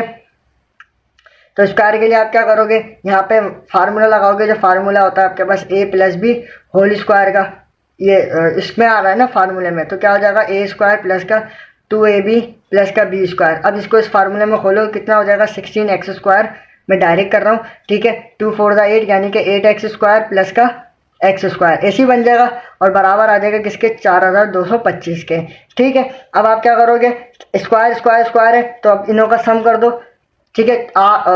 तो स्क्वायर के लिए आप क्या करोगे, यहाँ पे फार्मूला लगाओगे, जो फार्मूला होता है आपके पास a plus B whole square का, ये इसमें आ रहा है ना फार्मूले में, तो क्या हो जाएगा a स्क्वायर प्लस का 2ab प्लस का b स्क्वायर। अब इसको इस फार्मूले में खोलो, कितना हो जाएगा 16x स्क्वायर, मैं डायरेक्ट कर रहा हूँ। ठीक है, 2 4 8 यानी कि 8x स्क्वायर प्लस का x स्क्वायर ऐसे ही बन जाएगा और बराबर आ जाएगा किसके 4225 के। ठीक है, अब आप क्या करोगे, स्क्वायर स्क्वायर स्क्वायर है तो अब इनों का सम कर दो। ठीक है,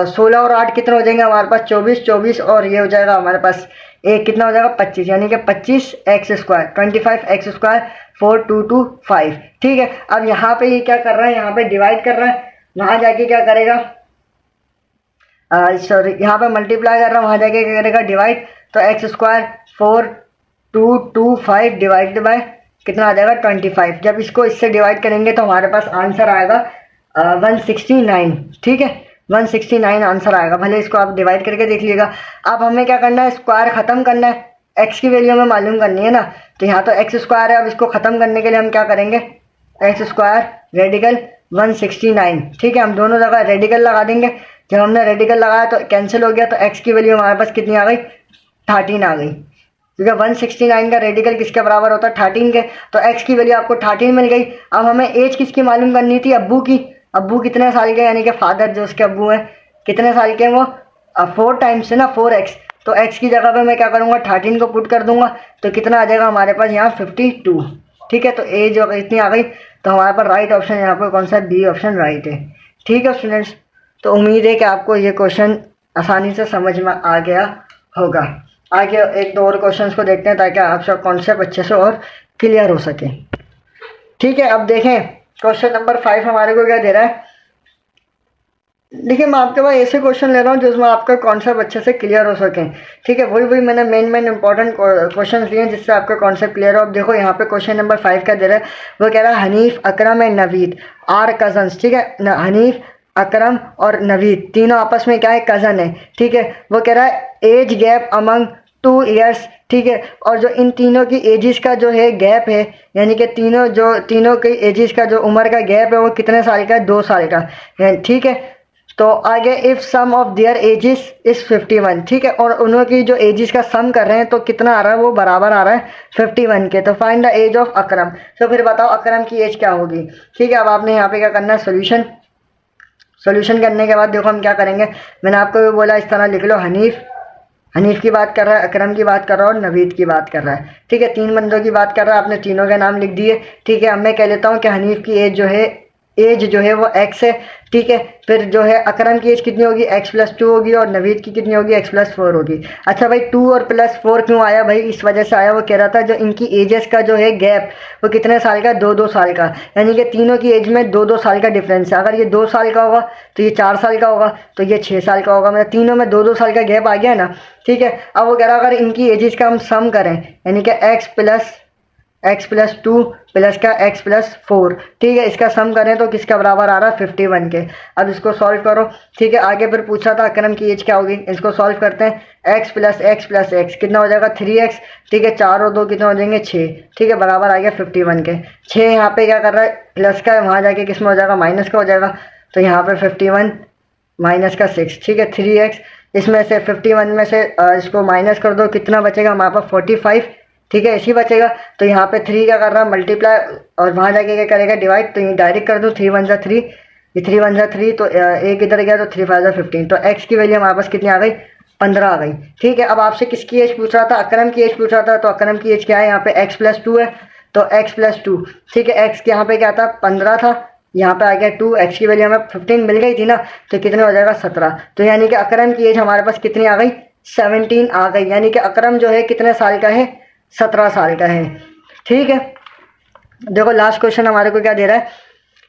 16 और 8 कितने हो जाएंगे हमारे पास 24 24 और ये हो जाएगा हमारे पास एक कितना हो जाएगा 25, यानी कि 25x स्क्वायर 25x स्क्वायर 4 2 2 5। ठीक है, अब यहाँ पे ये क्या कर रहा है, यहाँ पे डिवाइड कर रहा है, वहाँ जाके क्या करेगा, सॉरी यहाँ पे मल्टीप्लाई कर रहा हूँ, वहाँ जाके क्या करेगा डिवाइड। तो x स्क्वायर 4 2 2 5 डिवाइड बाय कितना आ जाएगा 25। जब इसको इससे डिवाइड करेंगे तो हमारे पास आंसर आएगा 169। ठीक है, 169 आंसर आएगा, भले इसको आप डिवाइड करके देख लीजिएगा। अब हमें क्या करना है, स्क्वायर ख़त्म करना है, x की वैल्यू हमें मालूम करनी है ना। तो यहाँ तो x स्क्वायर है, अब इसको ख़त्म करने के लिए हम क्या करेंगे, x स्क्वायर रेडिकल 169। ठीक है, हम दोनों जगह रेडिकल लगा देंगे। जब हमने रेडिकल लगाया तो कैंसिल हो गया, तो x की वैल्यू हमारे पास कितनी आ गई 13 आ गई, क्योंकि 169 का रेडिकल किसके बराबर होता है 13 के। तो x की वैल्यू आपको 13 मिल गई। अब हमें एज किसकी मालूम करनी थी, अब्बू की। अब्बू कितने साल के, यानी कि फादर जो उसके अब्बू हैं कितने साल के हैं वो 4 टाइम्स है ना 4x। तो x की जगह पे मैं क्या करूँगा 13 को पुट कर दूंगा, तो कितना आ जाएगा हमारे पास यहाँ 52। ठीक है, तो एज इतनी आ गई, तो हमारे पास राइट ऑप्शन यहाँ पर कौन सा, बी ऑप्शन राइट है। ठीक है स्टूडेंट्स, तो उम्मीद है कि आपको ये क्वेश्चन आसानी से समझ में आ गया होगा। आगे एक दो और क्वेश्चंस को देखते हैं ताकि आपका कॉन्सेप्ट अच्छे से और क्लियर हो सके। ठीक है, अब देखें क्वेश्चन नंबर 5 हमारे को क्या दे रहा है। देखिए मैं आपके पास ऐसे क्वेश्चन ले रहा हूँ जिसमें आपका कॉन्सेप्ट अच्छे से क्लियर हो सके। ठीक है, वही मैंने मेन इंपॉर्टेंट क्वेश्चन लिए हैं जिससे आपका कॉन्सेप्ट क्लियर हो। अब देखो यहाँ पे क्वेश्चन नंबर 5 का दे रहा है, वो कह रहा है हनीफ अकरम एंड नवीद आर कजन्स। ठीक है, हनीफ अकरम और नवीद तीनों आपस में क्या है, कज़न है। ठीक है, वो कह रहा है एज गैप अमंग 2 ईयर्स। ठीक है, और जो इन तीनों की एजेस का जो है गैप है, यानी कि तीनों की एजेस का जो उम्र का गैप है वो कितने साल का है, 2 साल का है। ठीक है, तो आगे if sum of their ages is 51। ठीक है, और उन्हों की जो एजेस का सम कर रहे हैं तो कितना आ रहा है, वो बराबर आ रहा है 51 के। तो फाइंड द एज ऑफ अकरम, तो फिर बताओ अकरम की एज क्या होगी। ठीक है, अब आपने यहाँ पे क्या करना है, सोल्यूशन करने के बाद देखो हम क्या करेंगे, मैंने आपको भी बोला इस तरह लिख लो, हनीफ की बात कर रहा है, अकरम की बात कर रहा है और नवीद की बात कर रहा है। ठीक है, 3 बंदों की बात कर रहा है, आपने तीनों के नाम लिख दिए। ठीक है, अब मैं कह लेता हूँ कि हनीफ की एज जो है एज जो है वो x है, ठीक है। फिर जो है अकरम की एज कितनी होगी, x+2 होगी, और नवीद की कितनी होगी, x+4 होगी। अच्छा भाई 2 और +4 क्यों आया भाई, इस वजह से आया, वो कह रहा था जो इनकी एजेस का जो है गैप वो कितने साल का, 2-2 साल का, यानी कि तीनों की एज में 2-2 साल का डिफरेंस है। अगर ये 2 साल का होगा तो ये 4 साल का होगा, तो ये 6 साल का होगा, मतलब तीनों में 2-2 साल का गैप आ गया ना, ठीक है। अब वो कह रहा अगर इनकी एजेस का हम सम करें, यानी कि x+2 प्लस का x+4, ठीक है, इसका सम करें तो किसका बराबर आ रहा है, 51 के। अब इसको सॉल्व करो, ठीक है। आगे फिर पूछा था अकरम की एज क्या होगी, इसको सॉल्व करते हैं। x+x+x कितना हो जाएगा, 3x, ठीक है। 4 और 2 कितना हो जाएंगे, 6, ठीक है, बराबर आ गया 51 के। 6 यहाँ पे क्या कर रहा है, प्लस का है, वहाँ जाके किस में हो जाएगा, माइनस का हो जाएगा, तो यहाँ पे 51 माइनस का 6, ठीक है। 3x, इसमें से 51 में से इसको माइनस कर दो, कितना बचेगा हमारे पास, 45, ठीक है, ऐसी बचेगा। तो यहाँ पे 3 क्या कर रहा है, मल्टीप्लाई, और वहाँ जाके क्या करेगा, डिवाइड, तो ये डायरेक्ट कर दो, 3 1 जा 3, ये 3 1 जा 3, तो एक इधर गया तो 3 5 जा 15, तो x की वैल्यू हमारे पास कितनी आ गई, 15 आ गई, ठीक है। अब आपसे किसकी एज पूछ रहा था, अकरम की एज पूछ रहा था, तो अकरम की एज क्या है, यहाँ पे x+2 है, तो x+2, ठीक है। x यहाँ पे क्या था, 15 था, यहाँ पे आ गया 2, x की वैल्यू हमें 15 मिल गई थी ना, तो कितने हो जाएगा, 17। तो यानी कि अकरम की एज हमारे पास कितनी आ गई, 17 आ गई, यानी कि अकरम जो है कितने साल का है, 17 साल का है, ठीक है। देखो लास्ट क्वेश्चन हमारे को क्या दे रहा है,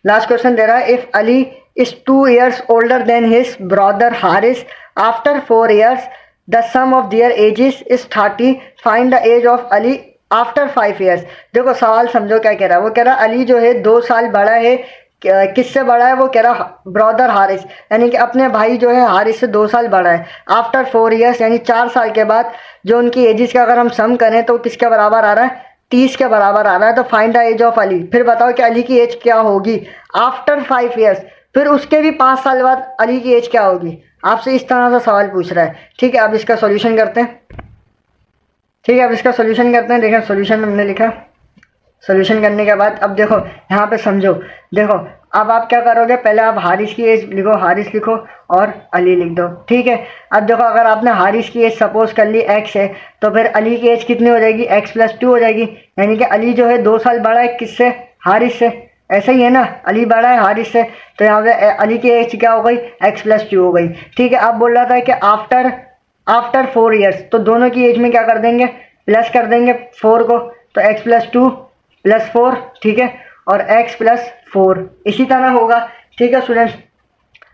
लास्ट क्वेश्चन दे रहा है, if Ali is 2 years older than his brother Haris, after 4 years the sum of their ages is 30, find the age of Ali after 5 years। देखो सवाल समझो क्या कह रहा है, वो कह रहा है अली जो है 2 साल बड़ा है, किससे बड़ा है, वो कह रहा ब्रदर हारिस, यानी कि अपने भाई जो है हारिस से 2 साल बड़ा है। आफ्टर 4 years यानी 4 साल के बाद जो उनकी एजेस का अगर हम सम करें तो किसके बराबर आ रहा है, 30 के बराबर आ रहा है। तो find the age of Ali, फिर बताओ कि अली की एज क्या होगी आफ्टर 5 years, फिर उसके भी 5 साल बाद अली की एज क्या होगी, आपसे इस तरह से सवाल पूछ रहा है, ठीक है। अब इसका सोल्यूशन करते हैं, ठीक है, अब इसका सोल्यूशन करते हैं। देखें सोल्यूशन हमने लिखा, सोल्यूशन करने के बाद अब देखो यहाँ पे समझो, देखो अब आप क्या करोगे, पहले आप हारिस की एज लिखो, हारिस लिखो और अली लिख दो, ठीक है। अब देखो अगर आपने हारिस की एज सपोज कर ली x है, तो फिर अली की एज कितनी हो जाएगी, x+2 हो जाएगी, यानी कि अली जो है 2 साल बड़ा है किससे, हारिस से, ऐसा ही है ना, अली बड़ा है हारिस से, तो यहाँ पे अली की एज क्या हो गई, x+2 हो गई, ठीक है। अब बोल रहा था कि आफ्टर 4 years, तो दोनों की एज में क्या कर देंगे, प्लस कर देंगे 4 को, तो x+2 + 4, ठीक है, और x+4 इसी तरह होगा, ठीक है स्टूडेंट्स।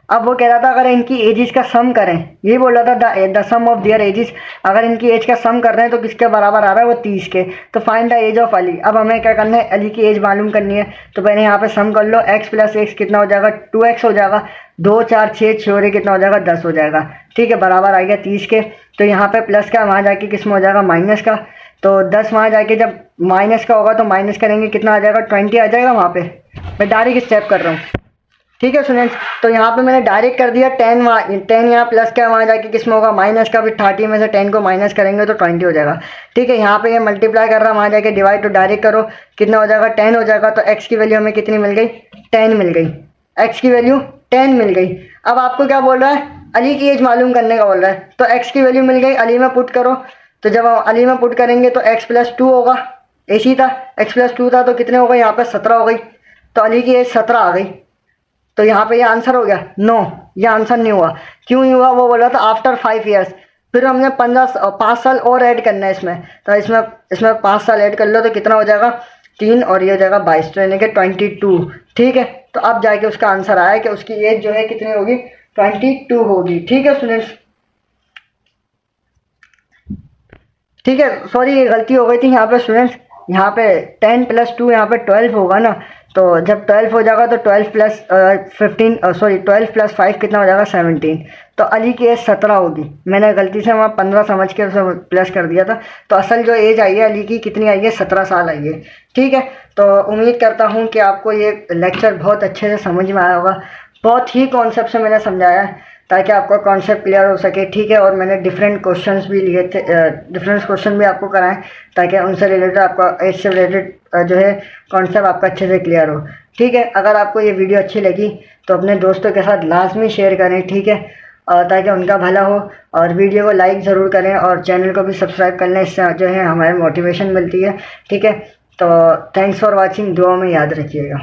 अब वो कह रहा था अगर इनकी एजेस का सम करें, यही बोल रहा था the sum of their ages, अगर इनकी एज का सम कर रहे हैं तो किसके बराबर आ रहा है, वो 30 के। तो find the age of Ali, अब हमें क्या करना है, अली की एज मालूम करनी है, तो पहले यहाँ पे सम कर लो, x+x कितना हो जाएगा, 2x हो जाएगा, 2 4 6 6 कितना हो जाएगा, 10 हो जाएगा, ठीक है, बराबर आ गया 30 के। तो यहाँ पे प्लस का, वहाँ जाके किस में हो जाएगा, माइनस का, तो 10 वहाँ जाके जब माइनस का होगा तो माइनस करेंगे, कितना आ जाएगा, 20 आ जाएगा वहाँ पे। मैं डायरेक्ट स्टेप कर रहा हूँ, ठीक है स्टूडेंट्स। तो यहाँ पे मैंने डायरेक्ट कर दिया 10 यहाँ प्लस का, वहाँ जाके किस में होगा, माइनस का, फिर 30 में से 10 को माइनस करेंगे तो 20 हो जाएगा, ठीक है। यहाँ पे ये मल्टीप्लाई कर रहा है, वहाँ जाके डिवाइड, तो डायरेक्ट करो, कितना हो जाएगा, 10 हो जाएगा। तो x की वैल्यू हमें कितनी मिल गई, 10 मिल गई, x की वैल्यू 10 मिल गई। अब आपको क्या बोल रहा है, अली की एज मालूम करने का बोल रहा है, तो x की वैल्यू मिल गई, अली में पुट करो, तो जब हम अली में पुट करेंगे तो x+2 होगा, ऐसी था, x+2 था, तो कितने हो गए, यहाँ पे 17 हो गई, तो अली की एज 17 आ गई। तो यहाँ पे ये आंसर हो गया, नो ये आंसर नहीं हुआ, क्यों नहीं हुआ, वो बोला था आफ्टर 5 years, फिर हमने 5 साल और ऐड करना है इसमें, तो इसमें 5 साल ऐड कर लो, तो कितना हो जाएगा, 3 और ये हो जाएगा 22, तो यानी कि 22, ठीक है। तो अब जाके उसका आंसर आया कि उसकी एज जो है कितनी होगी, 22 होगी, ठीक है स्टूडेंट्स, ठीक है। सॉरी ये गलती हो गई थी यहाँ पे स्टूडेंट्स, यहाँ पे 10 + 2 यहाँ पे 12 होगा ना, तो जब 12 हो जाएगा तो 12 + 5 कितना हो जाएगा, 17। तो अली की एज 17 होगी, मैंने गलती से वहाँ 15 समझ के उसे प्लस कर दिया था, तो असल जो एज आई है अली की कितनी आई है, 17 साल आई है, ठीक है। तो उम्मीद करता हूँ कि आपको ये लेक्चर बहुत अच्छे से समझ में आया होगा, बहुत ही कॉन्सेप्ट से मैंने समझाया है ताकि आपका कॉन्सेप्ट क्लियर हो सके, ठीक है। और मैंने डिफरेंट क्वेश्चंस भी लिए थे, डिफरेंट क्वेश्चन भी आपको कराएं ताकि उनसे रिलेटेड आपका एज से रिलेटेड जो है कॉन्सेप्ट आपका अच्छे से क्लियर हो, ठीक है। अगर आपको ये वीडियो अच्छी लगी तो अपने दोस्तों के साथ लाजमी शेयर करें, ठीक है, ताकि उनका भला हो, और वीडियो को लाइक ज़रूर करें और चैनल को भी सब्सक्राइब कर लें, इससे जो है हमारी मोटिवेशन मिलती है, ठीक है। तो थैंक्स फॉर वॉचिंग, दुआ में याद रखिएगा।